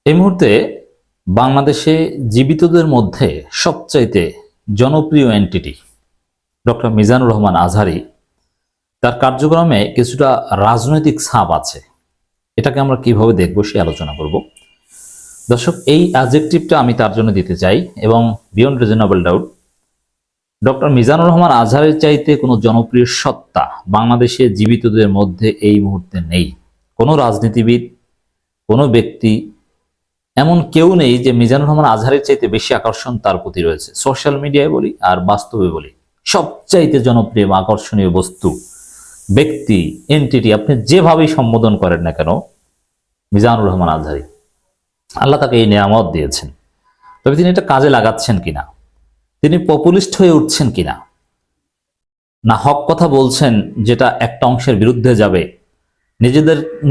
এই মুহূর্তে বাংলাদেশে জীবিতদের মধ্যে সবচাইতে জনপ্রিয় এন্টিটি ডক্টর মিজানুর রহমান আজহারী। তার কার্যক্রমে কিছুটা রাজনৈতিক ছাপ আছে। এটাকে আমরা কিভাবে দেখব সে আলোচনা করব। দর্শক, এই অ্যাডজেক্টিভটা আমি তার জন্য দিতে চাই এবং beyond reasonable doubt doctor Mizanur Rahman আজহারের চাইতে কোনো জনপ্রিয় সত্তা বাংলাদেশে জীবিতদের মধ্যে এই মুহূর্তে নেই। কোনো রাজনীতিবিদ, কোনো ব্যক্তি, এমন কেউ নেই যে মিজানুর রহমান আজহারের চাইতে বেশি আকর্ষণ তার প্রতি রয়েছে। সোশ্যাল মিডিয়ায় বলি আর বাস্তবে বলি, সবচাইতে জনপ্রিয় বা আকর্ষণীয় বস্তু, ব্যক্তি, এন্টিটি, আপনি যেভাবেই সম্বোধন করেন না কেন, মিজানুর রহমান আজহারী। আল্লাহ তাকে এই নিয়ামত দিয়েছেন, তবে তিনি এটা কাজে লাগাচ্ছেন কিনা, তিনি পপুলিস্ট হয়ে উঠছেন কিনা, না হক কথা বলছেন যেটা একটা অংশের বিরুদ্ধে যাবে,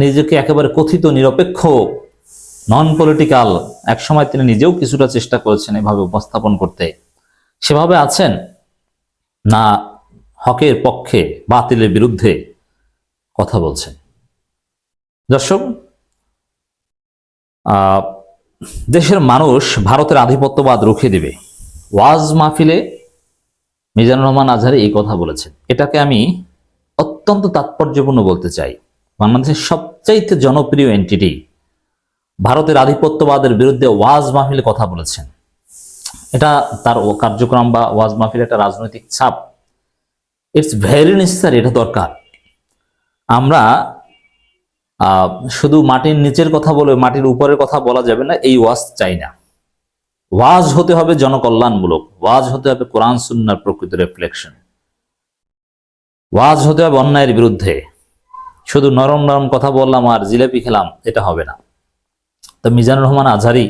নিজেকে একেবারে কথিত নিরপেক্ষ নন পলিটিক্যাল, একসময় তিনি নিজেও কিছুটা চেষ্টা করেছেন এভাবে উপস্থাপন করতে, সেভাবে আছেন, না হকের পক্ষে বাতিলের বিরুদ্ধে কথা বলছেন। দর্শক, দেশের মানুষ ভারতের আধিপত্যবাদ রুখে দিবে, ওয়াজ মাহফিলে মিজানুর রহমান আজহারী এই কথা বলেছেন। এটাকে আমি অত্যন্ত তাৎপর্যপূর্ণ বলতে চাই। বাংলাদেশের সবচাইতে জনপ্রিয় এন্টিটি ভারতের আধিপত্যবাদের বিরুদ্ধে ওয়াজ মাহফিলে কথা বলেছেন। এটা তার কার্যক্রম বা ওয়াজ মাহফিলে একটা রাজনৈতিক ছাপ। ইটস ভেরি নেসেসারি, এটা দরকার। আমরা শুধু মাটির নিচের কথা বলে মাটির উপরের কথা বলা যাবে না, এই ওয়াজ চাই না। ওয়াজ হতে হবে জনকল্যাণমূলক, ওয়াজ হতে হবে কোরআন সুন্নাহর প্রকৃত রিফ্লেকশন, ওয়াজ হতে হবে অন্যায়ের বিরুদ্ধে। শুধু নরম নরম কথা বললাম আর জিলাপি খেলাম, এটা হবে না। তো মিজানুর রহমান আজহারী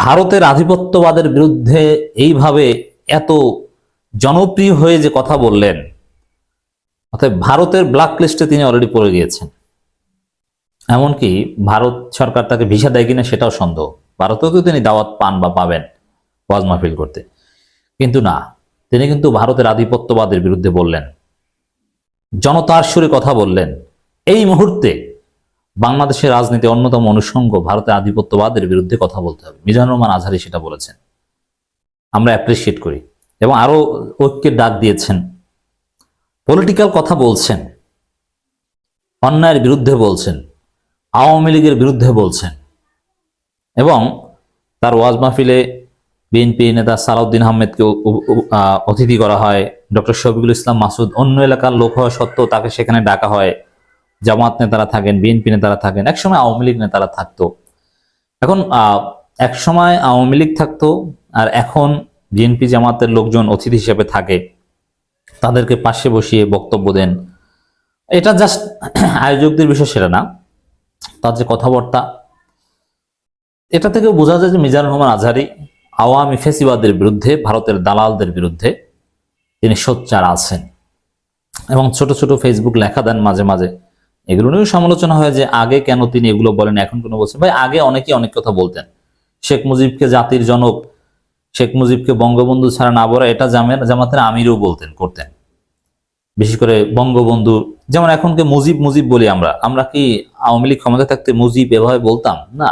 ভারতের আধিপত্যবাদের বিরুদ্ধে এইভাবে এত জনপ্রিয় হয়ে যে কথা বললেন, অর্থাৎ ভারতের ব্ল্যাক লিস্টে তিনি অলরেডি পড়ে গিয়েছেন। এমনকি ভারত সরকার তাকে ভিসা দেয় কিনা সেটাও সন্দেহ। ভারতেও তো তিনি দাওয়াত পান বা পাবেন ওয়াজ মাহফিল করতে, কিন্তু না, তিনি কিন্তু ভারতের আধিপত্যবাদের বিরুদ্ধে বললেন, জনতার সুরে কথা বললেন। এই মুহূর্তে বাংলাদেশের রাজনীতি অন্যতম অনুষঙ্গ ভারতের আধিপত্যবাদের বিরুদ্ধে কথা বলতে হবে। মিজানুর রহমান আজহারী সেটা বলেছেন, আমরা অ্যাপ্রিসিয়েট করি এবং আরো ঐক্যের ডাক দিয়েছেন। পলিটিক্যাল কথা বলছেন, অন্যায়ের বিরুদ্ধে বলছেন, আওয়ামী লীগের বিরুদ্ধে বলছেন এবং তার ওয়াজ মাহফিলে বিএনপি নেতা সালাউদ্দিন আহমেদকে অতিথি করা হয়। ডক্টর শফিকুল ইসলাম মাসুদ অন্য এলাকার লোক হওয়া সত্ত্বেও তাকে সেখানে ডাকা হয়। জামাত নেতারা থাকেন, বিএনপি নেতারা থাকেন, একসময় আওয়ামী লীগ নেতারা থাকতো। এখন একসময় আওয়ামী লীগ থাকতো আর এখন বিএনপি জামাতের লোকজন অতিথি হিসেবে থাকে, তাদেরকে পাশে বসিয়ে বক্তব্য দেন। এটা জাস্ট আয়োজকদের বিষয়, সেটা না, তার যে কথাবার্তা, এটা থেকে বোঝা যায় যে মিজানুর রহমান আজহারী আওয়ামী ফেসিবাদের বিরুদ্ধে, ভারতের দালালদের বিরুদ্ধে তিনি সোচ্চার আছেন এবং ছোট ছোট ফেসবুক লেখা দেন মাঝে মাঝে। এগুলো নিয়েও সমালোচনা হয় যে আগে কেন তিনি এগুলো বলেন, এখন কেন বলছেন। ভাই, আগে অনেকেই অনেক কথা বলতেন। শেখ মুজিবকে জাতির জনক, শেখ মুজিবকে বঙ্গবন্ধু ছাড়া না বলা, এটা জামাতের আমিরও করতেন। বিশেষ করে বঙ্গবন্ধু, যেমন এখনকে মুজিব মুজিব বলি আমরা কি আওয়ামী লীগ ক্ষমতা থাকতে মুজিব এভাবে বলতাম না?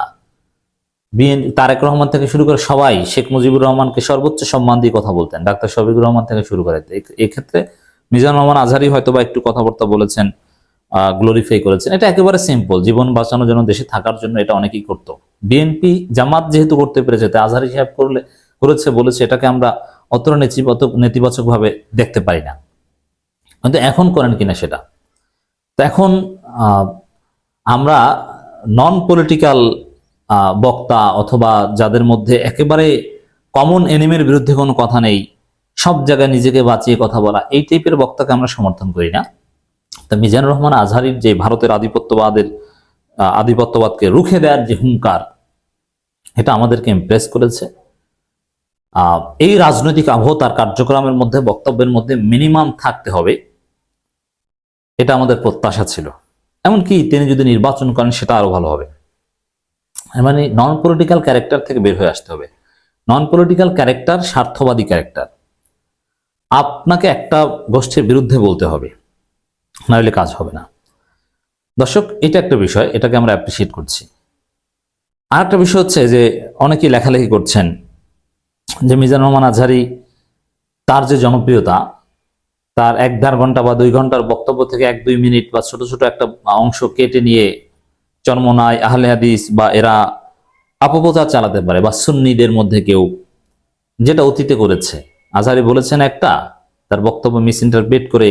তারেক রহমান থেকে শুরু করে সবাই শেখ মুজিবুর রহমানকে সর্বোচ্চ সম্মান দিয়ে কথা বলতেন, ডাক্তার শফিকুর রহমান থেকে শুরু করে। এক্ষেত্রে মিজানুর রহমান আজহারী হয়তো বা একটু কথাবার্তা বলেছেন, গ্লোরিফাই করেছেন। এটা একেবারে সিম্পল, জীবন বাঁচানোর জন্য, দেশে থাকার জন্য এটা অনেকেই করতো। বিএনপি জামাত যেহেতু করতে পেরেছে, তাই আজহারী সাহেব করেছে বলেছে, এটাকে আমরা অত নেতিবাচক ভাবে দেখতে পারি না। কিন্তু এখন করেন কিনা সেটা তো এখন আমরা নন পলিটিক্যাল বক্তা অথবা যাদের মধ্যে একেবারে কমন এনিমির বিরুদ্ধে কোনো কথা নেই, সব জায়গায় নিজেকে বাঁচিয়ে কথা বলা, এই টাইপের বক্তাকে আমরা সমর্থন করি না। তা মিজানুর রহমান আজহারীর যে ভারতের আধিপত্যবাদকে রুখে দেওয়ার যে হুঙ্কার, এটা আমাদেরকে ইমপ্রেস করেছে। এই রাজনৈতিক আবহ তার কার্যক্রমের মধ্যে, বক্তব্যের মধ্যে মিনিমাম থাকতে হবে, এটা আমাদের প্রত্যাশা ছিল। এমনকি তিনি যদি নির্বাচন করেন সেটা আরো ভালো হবে। মানে নন পলিটিক্যাল ক্যারেক্টার থেকে বের হয়ে আসতে হবে। নন পলিটিক্যাল ক্যারেক্টার স্বার্থবাদী ক্যারেক্টার। আপনাকে একটা গোষ্ঠীর বিরুদ্ধে বলতে হবে, নাহলে কাজ হবে না। দর্শক, এটা একটা বিষয়, এটাকে আমরা অ্যাপ্রিসিয়েট করছি। আর একটা বিষয় হচ্ছে যে অনেকেই লেখালেখি করছেন যে মিজানুর রহমান আজহারী তার যে জনপ্রিয়তা, তার 1-1.5 ঘন্টা বা 2 ঘন্টার বক্তব্য থেকে 1-2 মিনিট বা ছোট ছোট একটা অংশ কেটে নিয়ে চরমনাই, আহলে হাদিস বা এরা অপপ্রচার চালাতে পারে, বা সুন্নিদের মধ্যে কেউ, যেটা অতীতে করেছে। আজহারী বলেছেন একটা, তার বক্তব্য মিস ইন্টারপ্রেট করে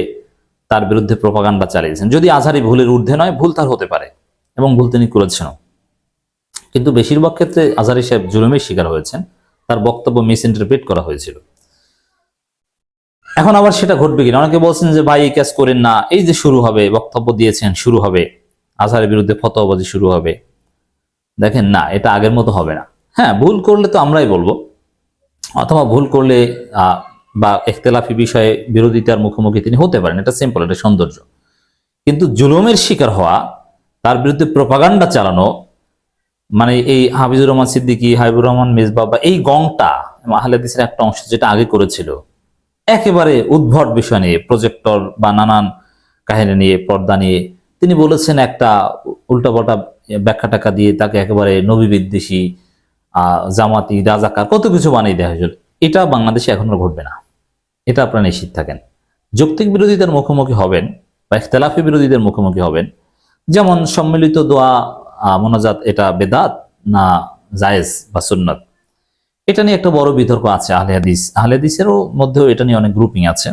তার বিরুদ্ধে প্রপাগান্ডা চালিয়েছেন। যদি আজহারী ভুলের ঊর্ধ্বে নয়, ভুল তার হতে পারে এবং ভুল তিনি করেছেনও, কিন্তু বেশিরভাগ ক্ষেত্রে আজহারী সাহেব জুলুমের শিকার হয়েছেন, তার বক্তব্য মিস ইন্টারপ্রেট করা হয়েছিল। এখন আবার সেটা ঘটবে কিনা, অনেকে বলছেন যে ভাই এই কাজ করেন না, এই যে শুরু হবে, বক্তব্য দিয়েছেন শুরু হবে, আজহারের বিরুদ্ধে ফতোয়াবাজি শুরু হবে। দেখেন না, এটা আগের মতো হবে না। হ্যাঁ, ভুল করলে তো আমরাই বলবো, অথবা ভুল করলে বা ইখতিলাফি বিষয়ে বিরোধিতার মুখোমুখি তিনি হতে পারেন, এটা সিম্পল, এটা সৌন্দর্য। কিন্তু জুলুমের শিকার হওয়া, তার বিরুদ্ধে প্রপাগান্ডা চালানো, মানে এই হাফিজুর রহমান সিদ্দিকী, হাবিবুর রহমান মেজবা বা এই গংটা আহলে হাদিসের একটা অংশ যেটা আগে করেছিল, একেবারে উদ্ভট বিষয় নিয়ে, প্রজেক্টর বা নানান কাহিনী নিয়ে, পর্দা নিয়ে তিনি বলেছেন একটা, উল্টাপাল্টা ব্যাখ্যা টাকা দিয়ে তাকে একেবারে নবী বিদ্বেষী, জামাতি, রাজাকার, কত কিছু বানিয়ে দেওয়া হয়েছিল। এটা বাংলাদেশে এখন আর ঘটবে না, এটা আপনারা নিশ্চিত থাকেন। যৌক্তিক বিরোধীদের মুখোমুখি হবেন বা ইখতিলাফি বিরোধীদের মুখোমুখি হবেন। যেমন সম্মিলিত দোয়া মোনাজাত, এটা বেদাত না জায়েজ বা সুন্নত, এটা নিয়ে একটা বড় বিতর্ক আছে আহলে হাদিসেরও মধ্যেও, এটা নিয়ে অনেক গ্রুপিং আছে।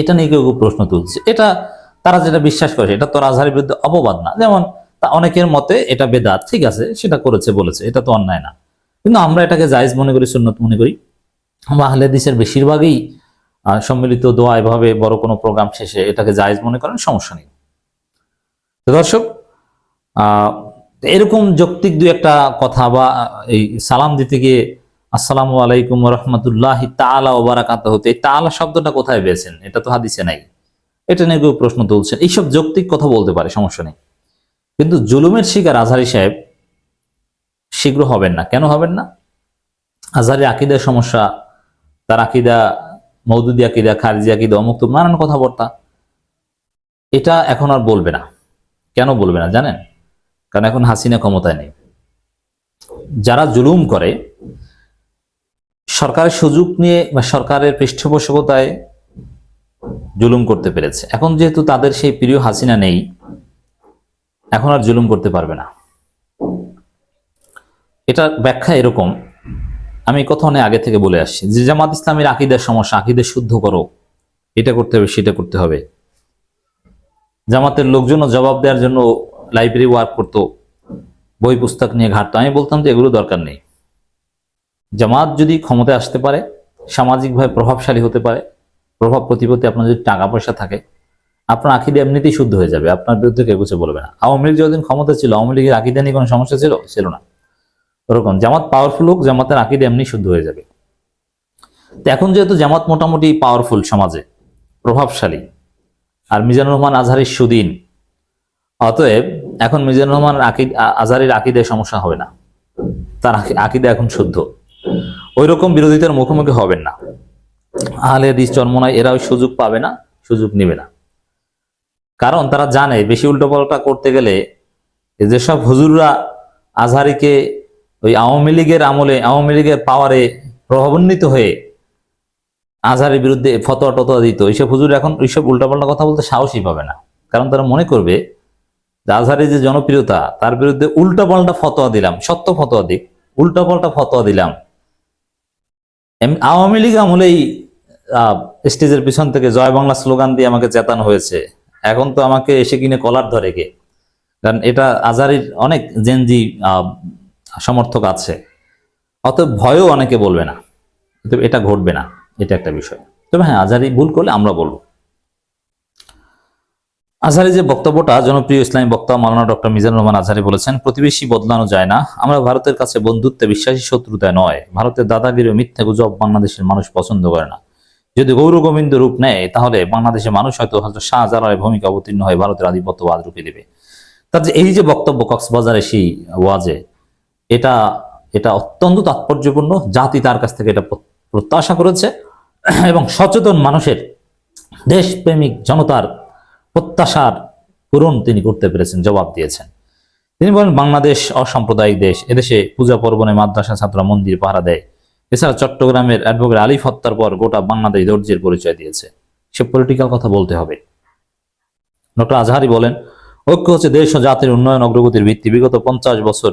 এটা নিয়ে কেউ প্রশ্ন তুলছে, এটা তারা যেটা বিশ্বাস করে এটা তো আজহারের বিরুদ্ধে অপবাদ না। যেমন অনেকের মতে এটা বেদাত, ঠিক আছে, সেটা করেছে বলেছে, এটা তো অন্যায় না, কিন্তু আমরা এটাকে জায়েজ মনে করি, সুন্নত মনে করি। আমরা আহলে হাদিসের বেশিরভাগই সম্মিলিত দোয়া এভাবে বড় কোনো প্রোগ্রাম শেষে এটাকে জায়েজ মনে করেন, সমস্যা নেই। তো দর্শক, এরকম যৌক্তিক দুই একটা কথা, বা এই সালাম দিতে গিয়ে আসসালামু আলাইকুম রহমতুল্লাহি তাআলা ওয়া বারাকাতুহু, এই তাআলা শব্দটা কোথায় পেয়েছেন? এটা তো হাদিসে নাই, এটা নিয়ে কেউ প্রশ্ন তুলছেন। এইসব যৌক্তিক কথা বলতে পারে, সমস্যা নেই, কিন্তু জুলুমের শিকার আজহারী সাহেব শীঘ্র হবেন না। কেন হবেন না? আজহারী আকীদার সমস্যা, তার আকীদা মওদুদি আকীদা, খারিজি আকীদা, অমুক তমুক নানান কথাবার্তা, এটা এখন আর বলবে না। কেন বলবে না জানেন? কারণ এখন হাসিনা ক্ষমতায় নেই। যারা জুলুম করে, সরকারের সুযোগ নিয়ে বা সরকারের পৃষ্ঠপোষকতায় জুলুম করতে পেরেছে, এখন যেহেতু তাদের সেই প্রিয় হাসিনা নেই, এখন আর জুলুম করতে পারবে না। এটা ব্যাখ্যা এরকম, আমি কথা অনেক আগে থেকে বলে আসছি যে জামাত ইসলামের আকীদার সমস্যা, আকীদা শুদ্ধ করো, এটা করতে হবে, সেটা করতে হবে। জামাতের লোকজনও জবাব দেওয়ার জন্য লাইব্রেরি ওয়ার্ক করতো, বই পুস্তক নিয়ে ঘাটতো। আমি বলতাম যে এগুলো দরকার নেই। জামাত যদি ক্ষমতায় আসতে পারে, সামাজিকভাবে প্রভাবশালী হতে পারে, প্রভাব প্রতিপত্তি, আপনার যদি টাকা পয়সা থাকে, আপনার আকীদা এমনিতেই শুদ্ধ হয়ে যাবে, আপনার বিরুদ্ধে কেউ কিছু বলবে না। আওয়ামী লীগ যতদিন ক্ষমতা ছিল, আওয়ামী লীগের আকীদা নিয়ে কোনো সমস্যা ছিল না। ওরকম জামাত পাওয়ারফুল হোক, জামাতের আকীদা এমনি শুদ্ধ হয়ে যাবে। তো এখন যেহেতু জামাত মোটামুটি পাওয়ারফুল, সমাজে প্রভাবশালী, আর মিজানুর রহমান আজহারীর সুদিন, অতএব এখন মিজানুর রহমান আজহারীর আকীদায় সমস্যা হবে না, তার আকীদা এখন শুদ্ধ। ওই রকম বিরোধিতার মুখোমুখি হবেন না। আহলে হাদিস, চরমনাই, এরা ওই সুযোগ পাবে না, সুযোগ নেবে না। কারণ তারা জানে বেশি উল্টোপাল্টা করতে গেলে যেসব হুজুররা আজহারীকে ওই আওয়ামী লীগের আমলে, আওয়ামী লীগের পাওয়ারে প্রভাবান্বিত হয়ে আজহারের বিরুদ্ধে ফতোয়া টতোয়া দিত, এইসব হুজুর এখন ওইসব উল্টাপাল্টা কথা বলতে সাহসই পাবে না। কারণ তারা মনে করবে যে আজহারের যে জনপ্রিয়তা, তার বিরুদ্ধে উল্টাপাল্টা ফতোয়া দিলাম, সত্য ফতোয়া দিক, উল্টাপাল্টা ফতোয়া দিলাম, আওয়ামী লীগ আমলেই স্টেজের পিছন থেকে জয় বাংলা স্লোগান দিয়ে আমাকে চেতানো হয়েছে, এখন তো আমাকে এসে কিনে কলার ধরে কে। কারণ এটা আজহারীর অনেক জেনজি সমর্থক আছে, অতএব ভয়ও অনেকে বলবে না, এটা ঘটবে না, এটা একটা বিষয়। তবে হ্যাঁ, আজহারী ভুল করলে আমরা বলবো। আজহারী যে বক্তব্যটা, জনপ্রিয় ইসলামী বক্তা মাওলানা ডক্টর মিজানুর রহমান আজহারী বলেছেন, প্রতিবেশী বদলানো যায় না, আমরা ভারতের কাছে বন্ধুত্বে বিশ্বাসী, শত্রুতায় নয়। ভারতের দাদাগিরি ও মিথ্যা গুজব বাংলাদেশের মানুষ পছন্দ করে না। যদি গৌর গোবিন্দ রূপ নেয়, তাহলে বাংলাদেশের মানুষ হয়তো শাহজালালের ভূমিকা অবতীর্ণ হয়ে ভারতের আধিপত্যবাদ রুখে দেবে। তার যে এই যে বক্তব্য কক্সবাজারে সেই ওয়াজে, এটা অত্যন্ত তাৎপর্যপূর্ণ। জাতি তার কাছ থেকে এটা প্রত্যাশা করেছে এবং সচেতন মানুষের, দেশপ্রেমিক জনতার প্রত্যাশার পূরণ তিনি করতে পেরেছেন, জবাব দিয়েছেন। তিনি বলেন, বাংলাদেশ অসাম্প্রদায়িক দেশ, এদেশে পূজা পর্বণে মাদ্রাসা ছাত্ররা মন্দির পাহারা দেয়। এছাড়া চট্টগ্রামের অ্যাডভোকেট আলিফ হত্যার পর গোটা বাংলাদেশ ধৈর্যের পরিচয় দিয়েছে। সে পলিটিক্যাল কথা বলতে হবে। ডক্টর আজহারি বলেন, ঐক্য হচ্ছে দেশ ও জাতির উন্নয়ন অগ্রগতির ভিত্তি। বিগত 50 বছর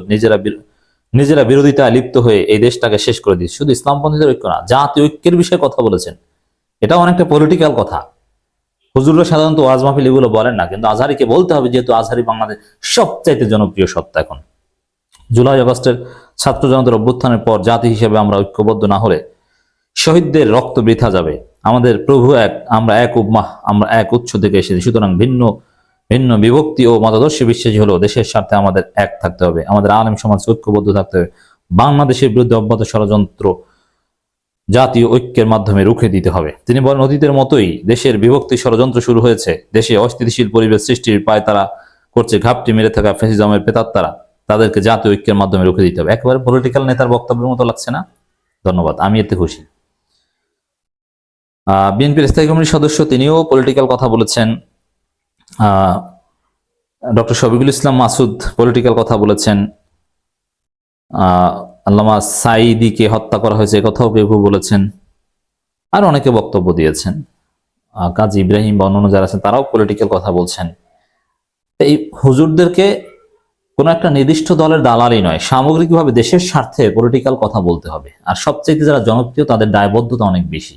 নিজেরা বিরোধিতায় লিপ্ত হয়ে এই দেশটাকে শেষ করে দিচ্ছে। শুধু ইসলামপন্থীদের ঐক্য না, জাতি ঐক্যের বিষয়ে কথা বলেছেন। এটা অনেকটা পলিটিক্যাল কথা। হুজুররা সাধারণত ওয়াজ মাহফিল এগুলো বলেন না, কিন্তু আজহারিকে বলতে হবে, যেহেতু আজহারি বাংলাদেশ সবচাইতে জনপ্রিয় সত্তা। এখন জুলাই আগস্টের ছাত্র জনতার অভ্যুত্থানের পর জাতি হিসেবে আমরা ঐক্যবদ্ধ না হলে শহীদদের রক্ত বৃথা যাবে। আমাদের প্রভু এক, আমরা এক উম্মাহ, আমরা এক উৎস থেকে এসেছি। সুতরাং ভিন্ন ভিন্ন বিভক্তি ও মতাদর্শে বিশ্বাসী হলেও দেশের স্বার্থে আমাদের এক থাকতে হবে। আমাদের আলেম সমাজ ঐক্যবদ্ধ থাকতে হবে। বাংলাদেশের বিরুদ্ধে অব্যাহত ষড়যন্ত্র জাতীয় ঐক্যের মাধ্যমে রুখে দিতে হবে। তিনি বলেন, অতীতের মতোই দেশের বিভক্তি ষড়যন্ত্র শুরু হয়েছে। দেশে অস্থিতিশীল পরিবেশ সৃষ্টির পায় তারা করছে ঘাপটি মেরে থাকা ফ্যাসিজমের প্রেতাত্মারা। তাদেরকে জাতীয় ঐক্যের মাধ্যমে রুখে দিতে হবে। একেবারে পলিটিক্যাল নেতার বক্তব্যের মতো লাগছে না? ধন্যবাদ, আমি এতে খুশি। বিএনপির স্থায়ী কমিটির সদস্য, তিনিও পলিটিক্যাল কথা বলেছেন। ডক্টর শফিকুল ইসলাম মাসুদ পলিটিক্যাল কথা বলেছেন। আল্লামা সাঈদীকে হত্যা করা হয়েছে কথাও কেউ কেউ বলেছেন। আর অনেকে বক্তব্য দিয়েছেন। কাজী ইব্রাহিম বা অন্যান্য যারা আছেন তারাও পলিটিক্যাল কথা বলছেন। এই হুজুরদেরকে কোন একটা নির্দিষ্ট দলের দালালই নয়, সামগ্রিকভাবে দেশের স্বার্থে পলিটিক্যাল কথা বলতে হবে। আর সবচেয়ে যারা জনপ্রিয় তাদের দায়বদ্ধতা অনেক বেশি।